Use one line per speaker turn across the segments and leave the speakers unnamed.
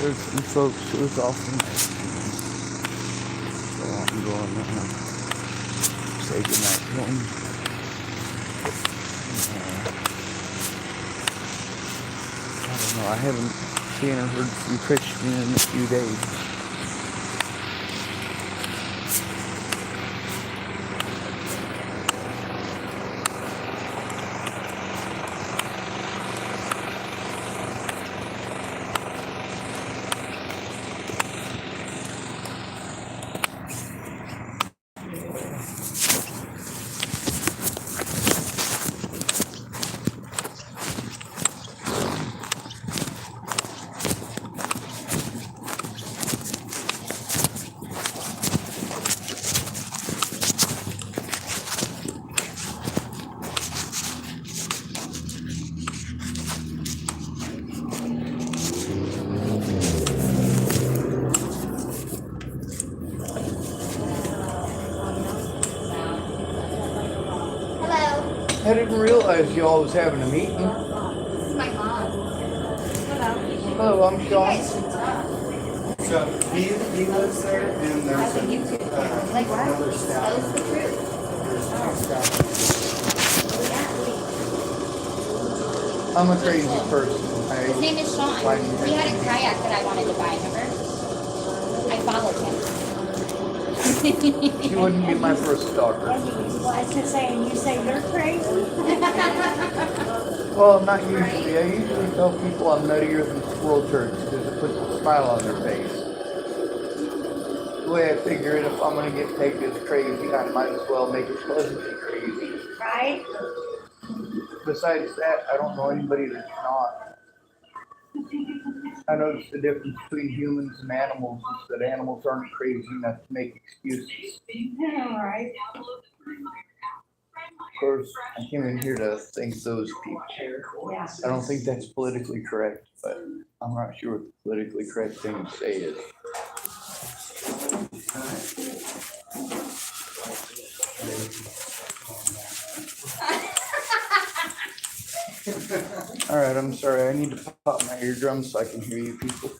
There's some folks who's often so I'm going say goodnight to them. I don't know, I haven't seen or heard from Christian in a few days. I didn't realize y'all was having a meeting.
This is my mom. Hello.
Hello, I'm Sean.
So he lives there, and there's another staff.
That was the truth.
There's two staff.
I'm a crazy person.
His name is Sean. He had a kayak that I wanted to buy, remember? I followed him.
She wouldn't be my first stalker.
Well, I was just saying, you say you're crazy?
Well, not usually. I usually tell people I'm nuttier than squirrel turds because it puts a smile on their face. The way I figure it, if I'm going to get pegged as crazy, I might as well make it pleasantly crazy.
Right?
Besides that, I don't know anybody that's not. I noticed the difference between humans and animals is that animals aren't crazy enough to make excuses.
Yeah, right.
Of course, I came in here to thank those people.
Yeah.
I don't think that's politically correct, but I'm not sure what the politically correct thing to say is. All right, I'm sorry. I need to pop my eardrums so I can hear you people.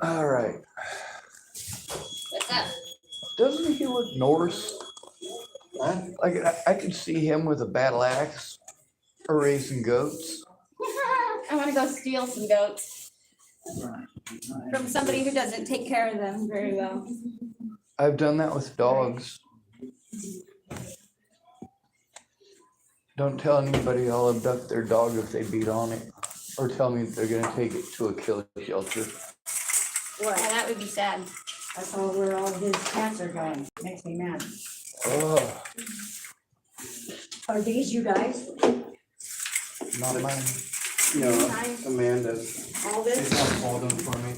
All right.
What's up?
Doesn't he look Norse?
What?
Like I could see him with a battle axe or raising goats.
I want to go steal some goats from somebody who doesn't take care of them very well.
I've done that with dogs. Don't tell anybody I'll abduct their dog if they beat on it, or tell me they're gonna take it to a kill shelter.
Yeah, that would be sad.
That's all where all his cats are going. Makes me mad.
Oh,
Are these you guys?
not mine.
No, Amanda's.
All
She's
this?
not called them for me.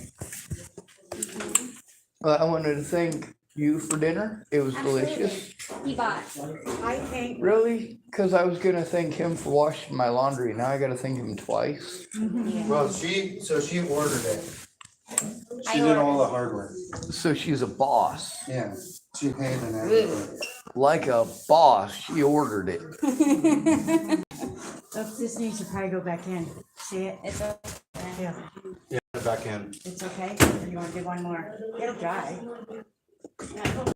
Well, I wanted to thank you for dinner. It was delicious.
He bought.
I think.
Really? Because I was gonna thank him for washing my laundry. Now I gotta thank him twice.
Well, she ordered it.
I
She did all the hard work.
So she's a boss.
Yeah, she paid and everything.
Like a boss, she ordered it.
This needs to probably go back in. See it?
It's a,
Yeah.
Yeah, back in
It's okay? Or you want to do one more? It'll dry.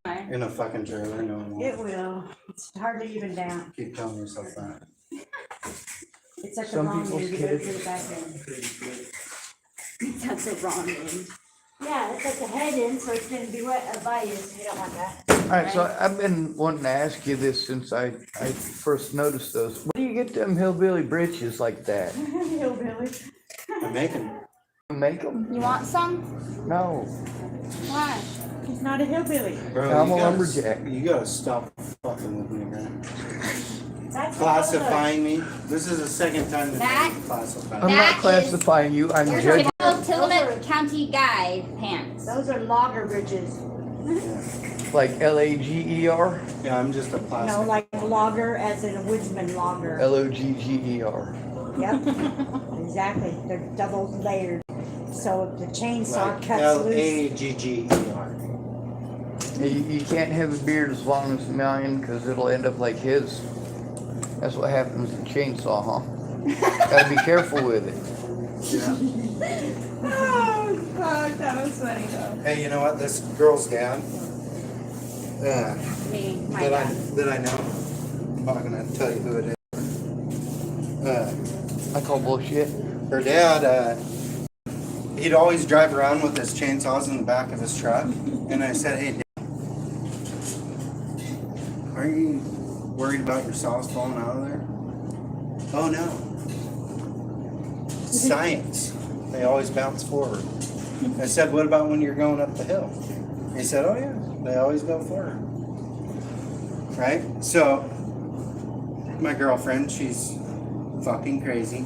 a fucking trailer. No more.
It will. It's hardly even down.
Keep telling yourself that.
It's at the
Some
wrong
people's
end. You gotta
kids-
put it back in.
that's the wrong end.
Yeah, it's at the head end, so it's gonna be wet by you, so you don't want that.
All right, so I've been wanting to ask you this since I first noticed those. Where do you get them hillbilly britches like that?
Hillbilly.
I'm making.
You make them?
You want some?
No.
Why?
He's not a hillbilly.
Bro,
I'm
you
a
gotta-
lumberjack.
You gotta stop fucking with me, man.
That's
Classifying me. This is the second time that
That-
you classified
I'm
me.
That
not
is-
classifying you. I'm
You're
judging.
Tillamook County guy pants.
Those are logger bridges.
Yeah.
Like LAGER,
Yeah, I'm just a
No,
plastic.
like logger as in a woodsman logger.
LOGGER.
Yep, exactly. They're double layered. So if the chainsaw
Like
cuts loose.
LAGGER.
You can't have a beard as long as mine because it'll end up like his. That's what happens with chainsaw, huh? Gotta be careful with it. Yeah.
Oh, fuck, that was funny though.
Hey, you know what? This girl's dad,
Me, my dad.
that I know, I'm not gonna tell you who it is.
I call bullshit.
Her dad, he'd always drive around with his chainsaws in the back of his truck. And I said, hey, Dad, are you worried about your saws falling out of there? Oh, no. Science. They always bounce forward. I said, what about when you're going up the hill? He said, oh, yeah, they always go forward. Right? So, my girlfriend, she's fucking crazy.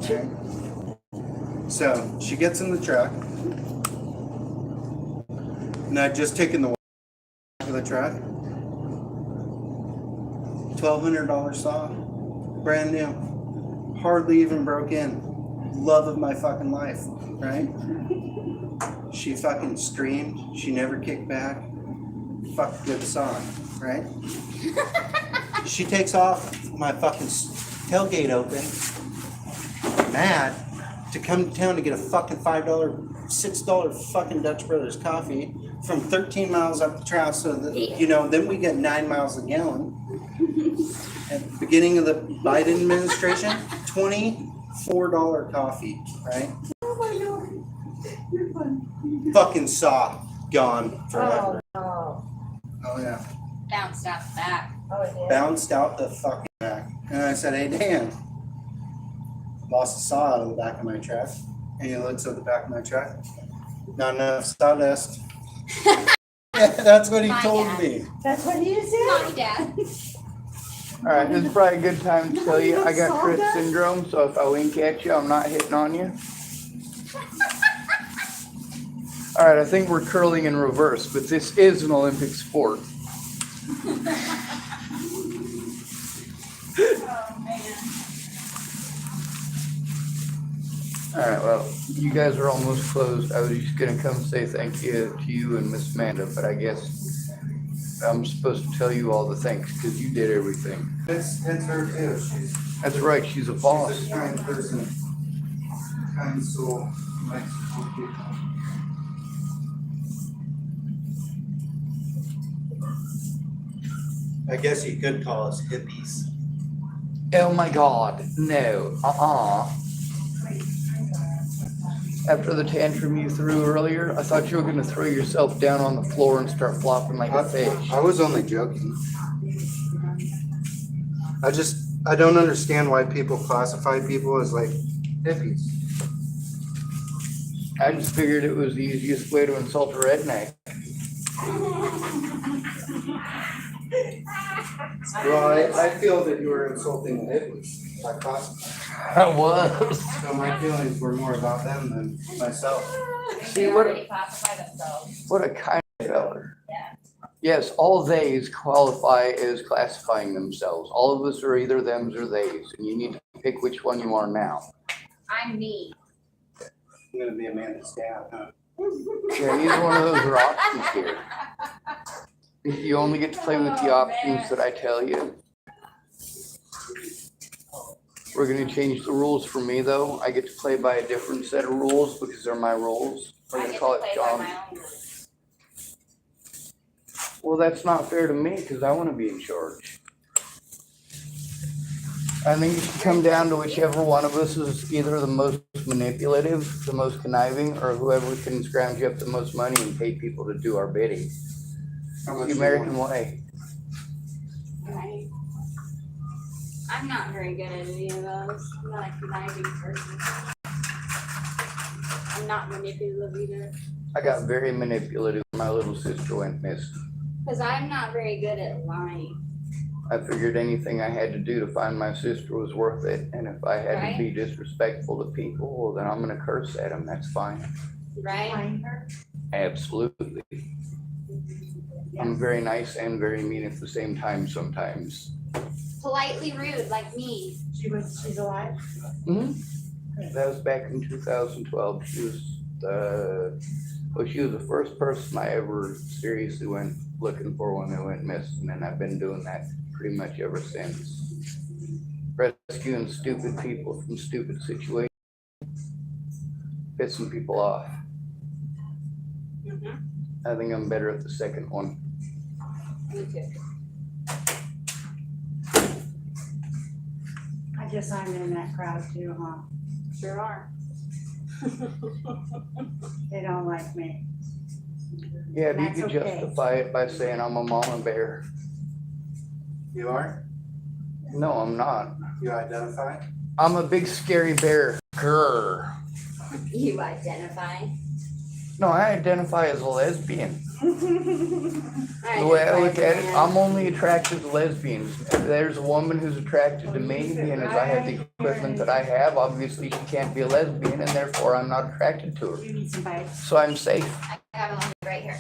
Right? So she gets in the truck, and I'd just taken the back of the truck. $1,200 saw, brand new, hardly even broke in. Love of my fucking life, right? She fucking screamed. She never kicked back. Fuck good saw, right? She takes off, my fucking tailgate open, mad. To come to town to get a fucking $5, $6 fucking Dutch Brothers coffee from 13 miles up the trail, so that, you know, then we get 9 miles a gallon. At the beginning of the Biden administration, $24 coffee, right?
Oh my God. You're fun.
Fucking saw, gone forever.
Oh,
Oh yeah.
Bounced out the back.
oh, it did.
Bounced out the fucking back. And I said, hey Dan, lost a saw out of the back of my truck. And he looks at the back of my truck. Not enough sawdust. Yeah, that's what he
My
told
dad.
me.
That's what he said.
My dad.
All right, this is probably a good time to tell you I got
Saw
Tourette
that?
syndrome, so if I wink at you, I'm not hitting on you. All right, I think we're curling in reverse, but this is an Olympic sport.
Oh, man.
All right, well, you guys are almost closed. I was just gonna come say thank you to you and Miss Amanda, but I guess I'm supposed to tell you all the thanks because you did everything.
It's her too.
That's right, she's a
She's
boss.
a kind person. Kind soul. Likes to help people. I guess you could call us hippies.
Oh my God, no, After the tantrum you threw earlier, I thought you were gonna throw yourself down on the floor and start flopping like a fish.
I was only joking. I don't understand why people classify people as like hippies.
I just figured it was the easiest way to insult a redneck.
Well, I feel that you were insulting the hippies by classifying.
I was.
So my feelings were more about them than myself.
See, what
They classify themselves.
what a kind feller.
Yeah.
Yes, all theys qualify as classifying themselves. All of us are either thems or theys, and you need to pick which one you are now.
I'm me.
I'm gonna be Amanda's dad, huh?
Yeah, neither one of those are options here. You only get to play with the options that I tell you. We're gonna change the rules for me though. I get to play by a different set of rules because they're my rules. We're
I
gonna
get
call
to
it
play by
John.
my own rules.
Well, that's not fair to me because I wanna be in charge. I think it should come down to whichever one of us is either the most manipulative, the most conniving, or whoever can scrounge up the most money and pay people to do our bidding.
How much
The
you
American
want?
way.
Right. I'm not very good at any of those. I'm not a conniving person. I'm not manipulative either.
I got very manipulative when my little sister went missing.
Because I'm not very good at lying.
I figured anything I had to do to find my sister was worth it, and if I had to be disrespectful to people, well, then I'm gonna curse at them, that's fine.
Right?
Find her.
Absolutely. I'm very nice and very mean at the same time sometimes.
Politely rude, like me.
She's alive.
That was back in 2012. She was she was the first person I ever seriously went looking for when they went missing, and I've been doing that pretty much ever since. Rescuing stupid people from stupid situations. pissing people off.
Mhm.
I think I'm better at the second one.
Me too.
I guess I'm in that crowd too, huh?
Sure are.
They don't like me.
Yeah, but you
That's
could
okay.
justify it by saying I'm a mama bear.
You are?
No, I'm not.
You identify?
I'm a big scary bear. Grr.
You identify.
No, I identify as a lesbian.
I
The way I look at it, I'm only attracted to lesbians. If there's a woman who's attracted to me, being as I have the equipment that I have, obviously she can't be a lesbian, and therefore I'm not attracted to her.
You need some bites.
So I'm safe.
I have one right here.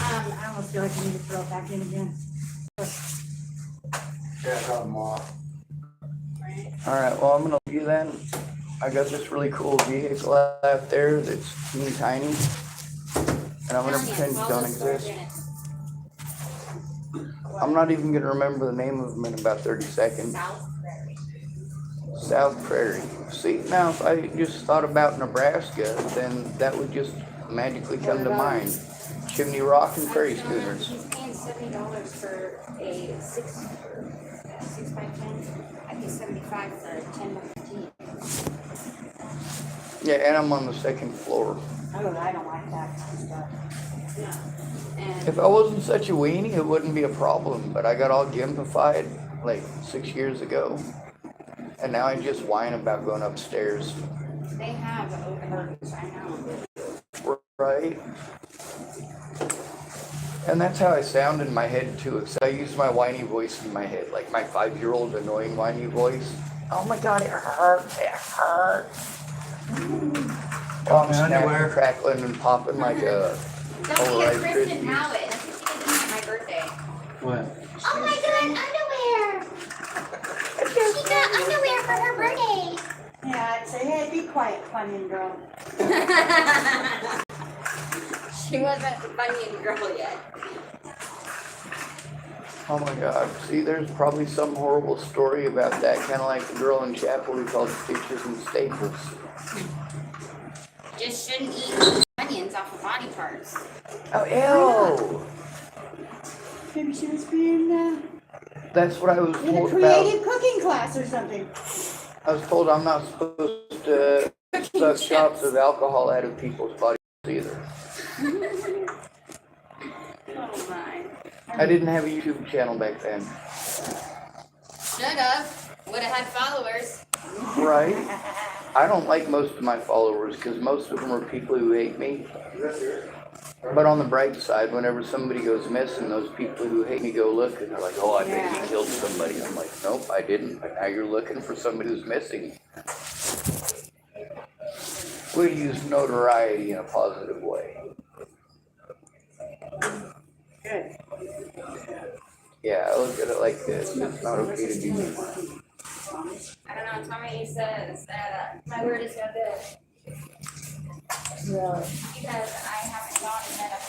I almost feel like I need to throw it back in again.
Yeah, I got them off.
All right, well, I'm gonna leave you then. I got this really cool vehicle out there that's teeny tiny, and I'm gonna pretend you don't exist. I'm not even gonna remember the name of them in about 30 seconds.
South Prairie.
South Prairie. See, now if I just thought about Nebraska, then that would just magically come to mind. Chimney Rock and Prairie Schooners.
He's paying $70 for a 6x10. I pay $75 for a 10x15.
Yeah, and I'm on the second floor.
Oh, I don't like that kind of stuff.
Yeah. And
If I wasn't such a weenie, it wouldn't be a problem, but I got all gimpified like 6 years ago. And now I just whine about going upstairs.
they have open rooms, I know.
Right? And that's how I sound in my head too, except I use my whiny voice in my head, like my 5-year-old annoying whiny voice. Oh my god, it hurts, it hurts. Oh, I'm snapping, crackling, and popping like a
Don't be a
polarized
Kristen
frisbee.
Howitt. That's what she did to me on my birthday.
What?
Oh my god, underwear! She got underwear for her birthday.
Yeah, I'd say, hey, be quiet, Funyun girl.
She wasn't the funny girl yet.
Oh my god, see, there's probably some horrible story about that, kind of like the girl in chapel who called stitches and staples.
Just shouldn't eat onions off of body parts.
Oh, ew!
Maybe she was being
That's what I was
in a
told about.
creative cooking class or something.
I was told I'm not supposed to suck shots of alcohol out of people's bodies either.
Oh my.
I didn't have a YouTube channel back then.
Should have. Would have had followers.
Right? I don't like most of my followers because most of them are people who hate me. But on the bright side, whenever somebody goes missing, those people who hate me go look and they're like, oh, I bet he killed somebody. I'm like, nope, I didn't. But now you're looking for somebody who's missing. We use notoriety in a positive way.
Good.
Yeah, I look at it like this. It's not okay to be mean.
I don't know. Tommy says that my word is no good.
Really?
Because I haven't gone and met up.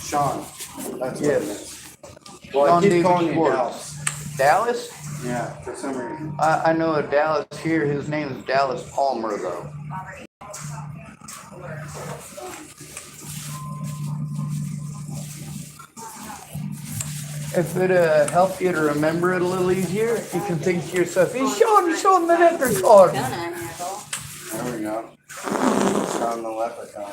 Sean. That's what it
Yes.
is. Well, I
Sean
keep
David
calling you
Schwartz.
Dallas.
Dallas?
Yeah, for some reason.
I know a Dallas here. His name is Dallas Palmer, though. If it helped you to remember it a little easier, you can think to yourself, he's showing the leprechaun.
Done an apple.
There we go. Sean the leprechaun.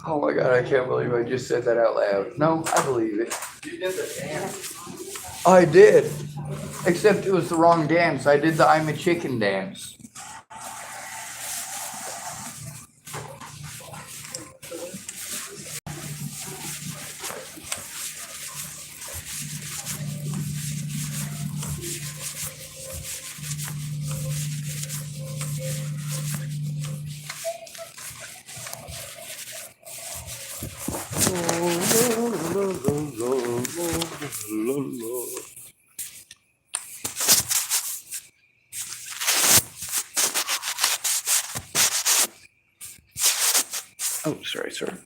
Oh my god, I can't believe I just said that out loud. No, I believe it.
You did the dance.
I did. Except it was the wrong dance. I did the I'm a chicken dance. Oh, sorry, sir.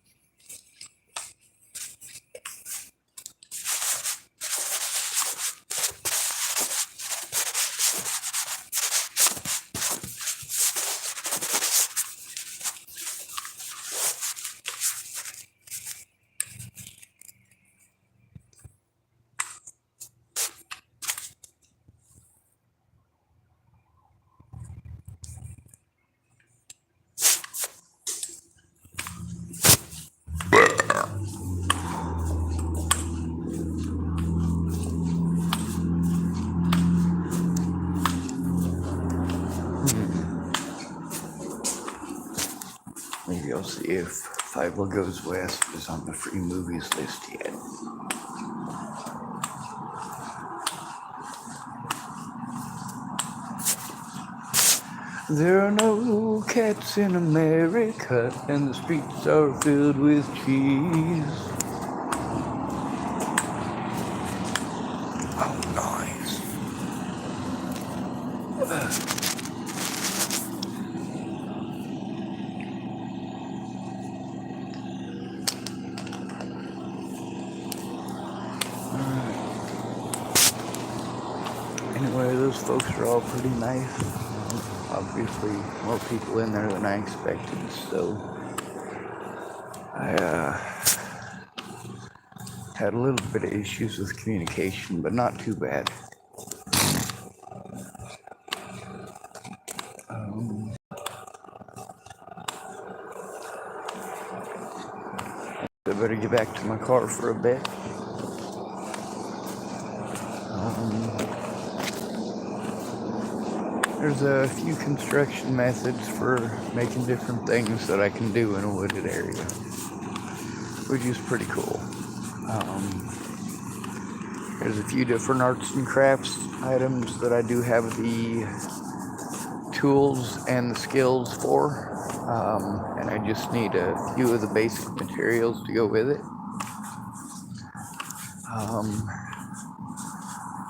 Maybe I'll see if Five Will Goes West is on the free movies list yet. There are no cats in America, and the streets are filled with cheese. Oh, nice. Anyway, those folks are all pretty nice. Obviously, more people in there than I expected, so I had a little bit of issues with communication, but not too bad. I better get back to my car for a bit. There's a few construction methods for making different things that I can do in a wooded area, which is pretty cool. There's a few different arts and crafts items that I do have the tools and the skills for, and I just need a few of the basic materials to go with it.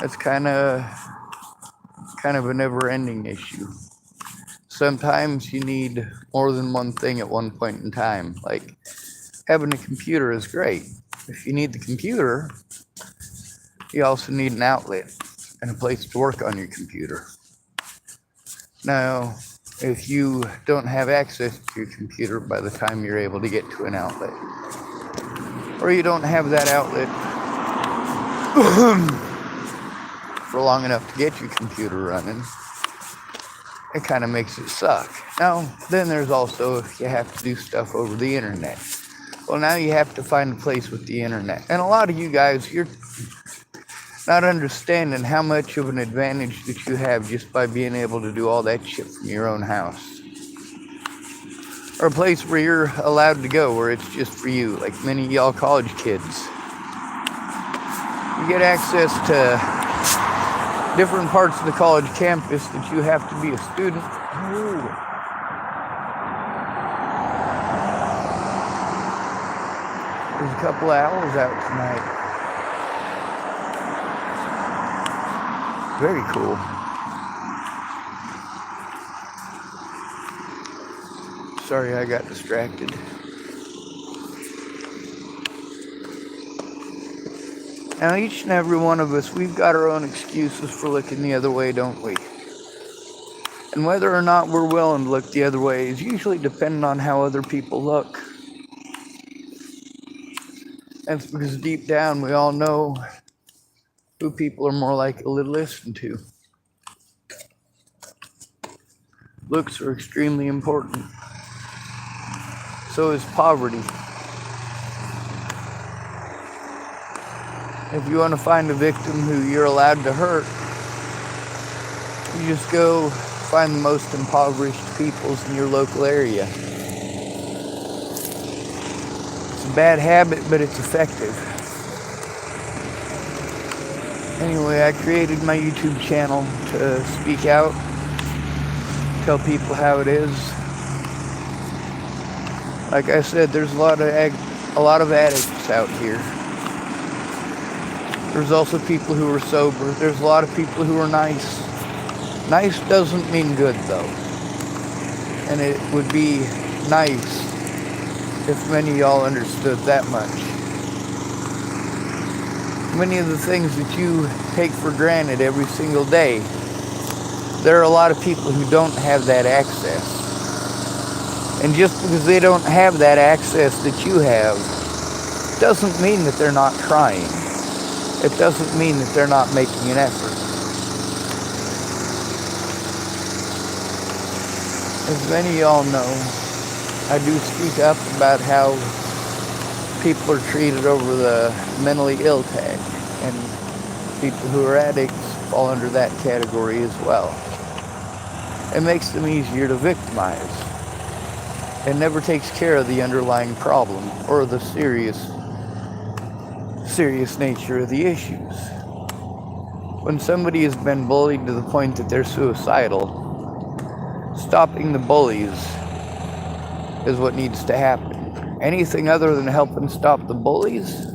That's kind of a never-ending issue. Sometimes you need more than one thing at one point in time. Like, having a computer is great. If you need the computer, you also need an outlet and a place to work on your computer. Now, if you don't have access to your computer by the time you're able to get to an outlet, or you don't have that outlet for long enough to get your computer running, it kind of makes it suck. Now, then there's also if you have to do stuff over the internet. Well, now you have to find a place with the internet. And a lot of you guys, you're not understanding how much of an advantage that you have just by being able to do all that shit from your own house. Or a place where you're allowed to go, where it's just for you, like many of y'all college kids. You get access to different parts of the college campus that you have to be a student. Ooh. There's a couple of owls out tonight. Very cool. Sorry, I got distracted. Now, each and every one of us, we've got our own excuses for looking the other way, don't we? And whether or not we're willing to look the other way is usually dependent on how other people look. That's because deep down we all know who people are more likely to listen to. Looks are extremely important. So is poverty. If you want to find a victim who you're allowed to hurt, you just go find the most impoverished peoples in your local area. It's a bad habit, but it's effective. Anyway, I created my YouTube channel to speak out, tell people how it is. Like I said, there's a lot of addicts out here. There's also people who are sober. There's a lot of people who are nice. Nice doesn't mean good, though. And it would be nice if many of y'all understood that much. Many of the things that you take for granted every single day, there are a lot of people who don't have that access. And just because they don't have that access that you have, doesn't mean that they're not trying. It doesn't mean that they're not making an effort. As many of y'all know, I do speak up about how people are treated over the mentally ill tag, and people who are addicts fall under that category as well. It makes them easier to victimize. It never takes care of the underlying problem or the serious nature of the issues. When somebody has been bullied to the point that they're suicidal, stopping the bullies is what needs to happen. Anything other than helping stop the bullies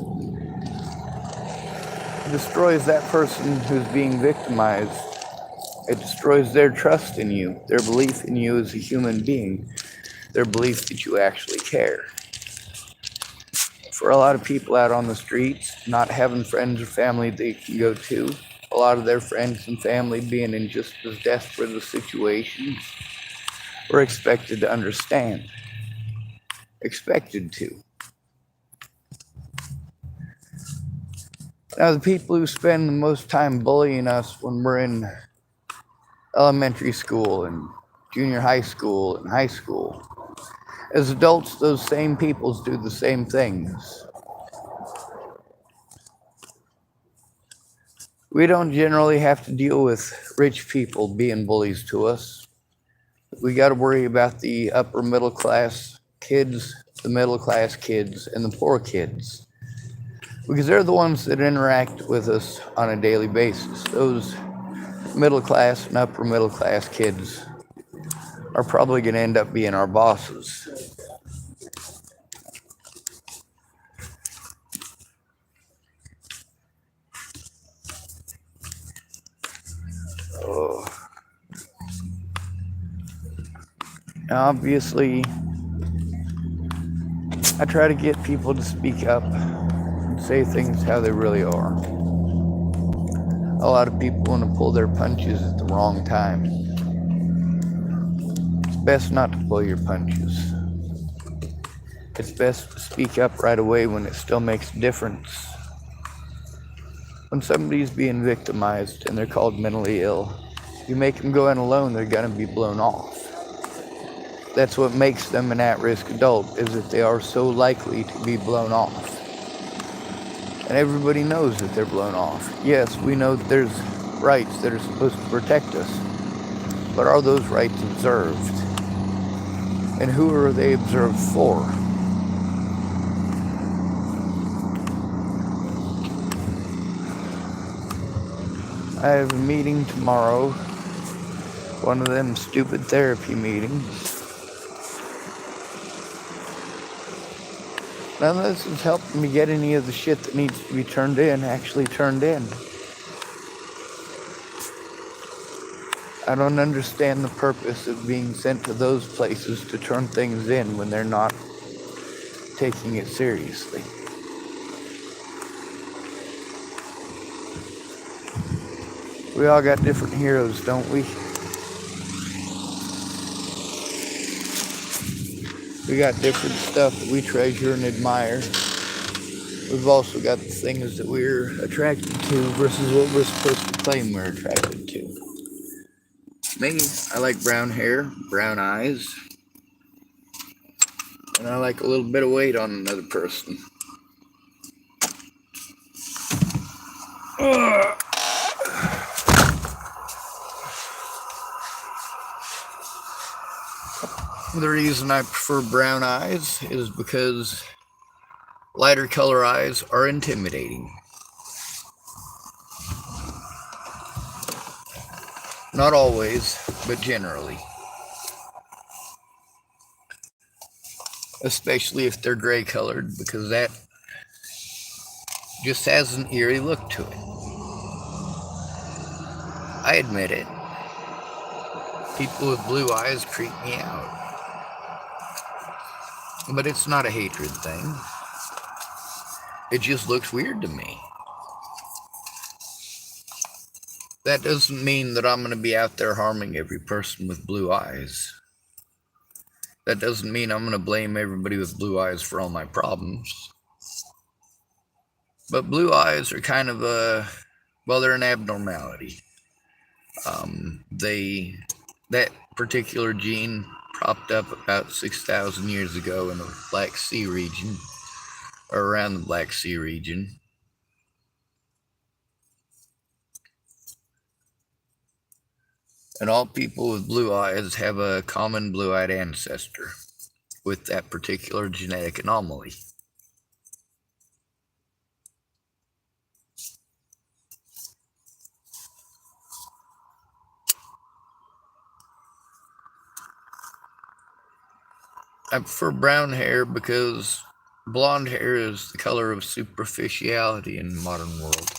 destroys that person who's being victimized. It destroys their trust in you, their belief in you as a human being, their belief that you actually care. For a lot of people out on the streets, not having friends or family they can go to, a lot of their friends and family being in just as desperate of situations, were expected to understand. Expected to. Now, the people who spend the most time bullying us when we're in elementary school and junior high school and high school, as adults, those same peoples do the same things. We don't generally have to deal with rich people being bullies to us. We got to worry about the upper middle class kids, the middle class kids, and the poor kids. Because they're the ones that interact with us on a daily basis. Those middle class and upper middle class kids are probably going to end up being our bosses. Oh. Obviously, I try to get people to speak up and say things how they really are. A lot of people want to pull their punches at the wrong time. It's best not to pull your punches. It's best to speak up right away when it still makes a difference. When somebody's being victimized and they're called mentally ill, you make them go in alone, they're going to be blown off. That's what makes them an at-risk adult, is that they are so likely to be blown off. And everybody knows that they're blown off. Yes, we know that there's rights that are supposed to protect us, but are those rights observed? And who are they observed for? I have a meeting tomorrow, one of them stupid therapy meetings. None of this is helping me get any of the shit that needs to be turned in actually turned in. I don't understand the purpose of being sent to those places to turn things in when they're not taking it seriously. We all got different heroes, don't we? We got different stuff that we treasure and admire. We've also got the things that we're attracted to versus what we're supposed to claim we're attracted to. Me, I like brown hair, brown eyes, and I like a little bit of weight on another person. The reason I prefer brown eyes is because lighter color eyes are intimidating. Not always, but generally. Especially if they're gray colored, because that just has an eerie look to it. I admit it. People with blue eyes creep me out. But it's not a hatred thing. It just looks weird to me. That doesn't mean that I'm going to be out there harming every person with blue eyes. That doesn't mean I'm going to blame everybody with blue eyes for all my problems. But blue eyes are kind of they're an abnormality. That particular gene propped up about 6,000 years ago in the Black Sea region, or around the Black Sea region. And all people with blue eyes have a common blue-eyed ancestor. with that particular genetic anomaly. I prefer brown hair because blonde hair is the color of superficiality in the modern world.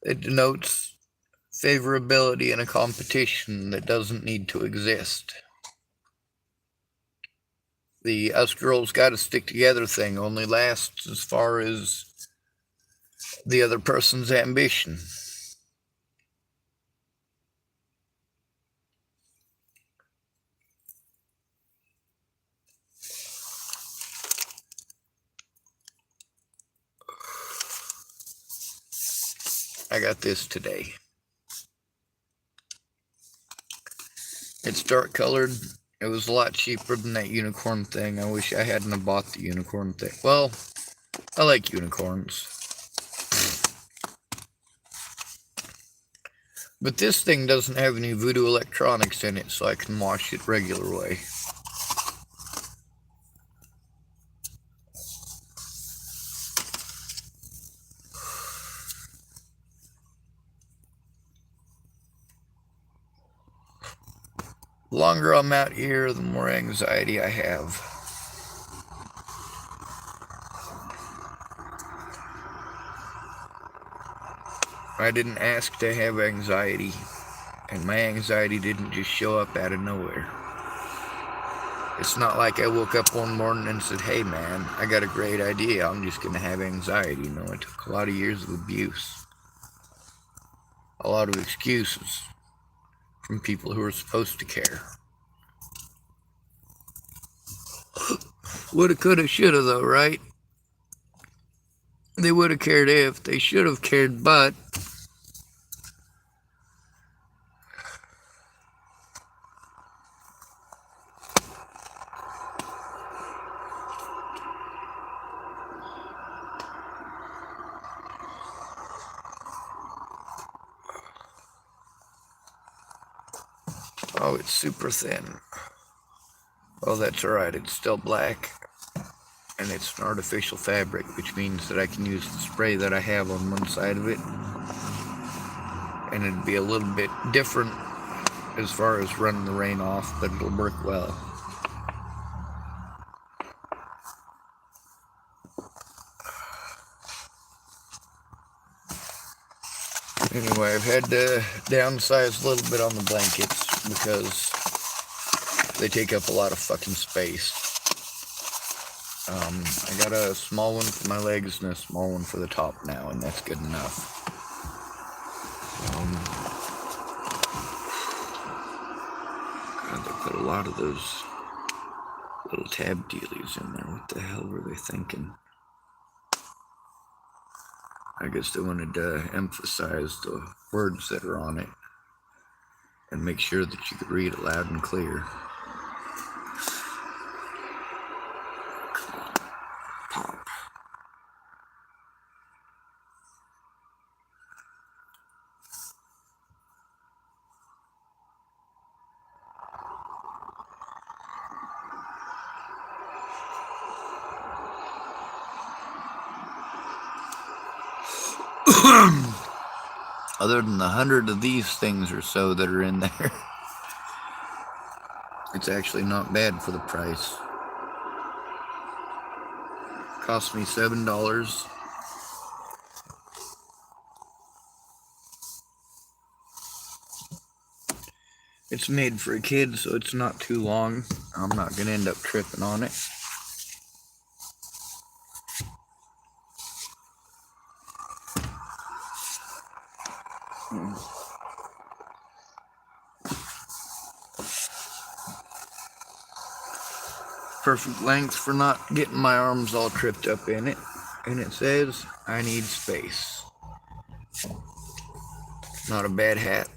It denotes favorability in a competition that doesn't need to exist. The us girls gotta stick together thing only lasts as far as the other person's ambition. I got this today. It's dark colored. It was a lot cheaper than that unicorn thing. I wish I hadn't have bought the unicorn thing. Well, I like unicorns. But this thing doesn't have any voodoo electronics in it, so I can wash it regular way. The longer I'm out here, the more anxiety I have. I didn't ask to have anxiety, and my anxiety didn't just show up out of nowhere. It's not like I woke up one morning and said, hey man, I got a great idea, I'm just going to have anxiety. You know, it took a lot of years of abuse. A lot of excuses from people who are supposed to care. Woulda, coulda, shoulda though, right? They would have cared if. They should have cared, but oh, it's super thin. Oh, that's alright, it's still black. And it's an artificial fabric, which means that I can use the spray that I have on one side of it. And it'd be a little bit different as far as running the rain off, but it'll work well. Anyway, I've had to downsize a little bit on the blankets because they take up a lot of fucking space. I got a small one for my legs and a small one for the top now, and that's good enough. God, they put a lot of those little tab dealies in there. What the hell were they thinking? I guess they wanted to emphasize the words that are on it and make sure that you could read it loud and clear. Pop. Other than the 100 of these things or so that are in there, it's actually not bad for the price. Cost me $7. It's made for a kid, so it's not too long. I'm not gonna end up tripping on it. Perfect length for not getting my arms all tripped up in it. And it says, I need space. Not a bad hat.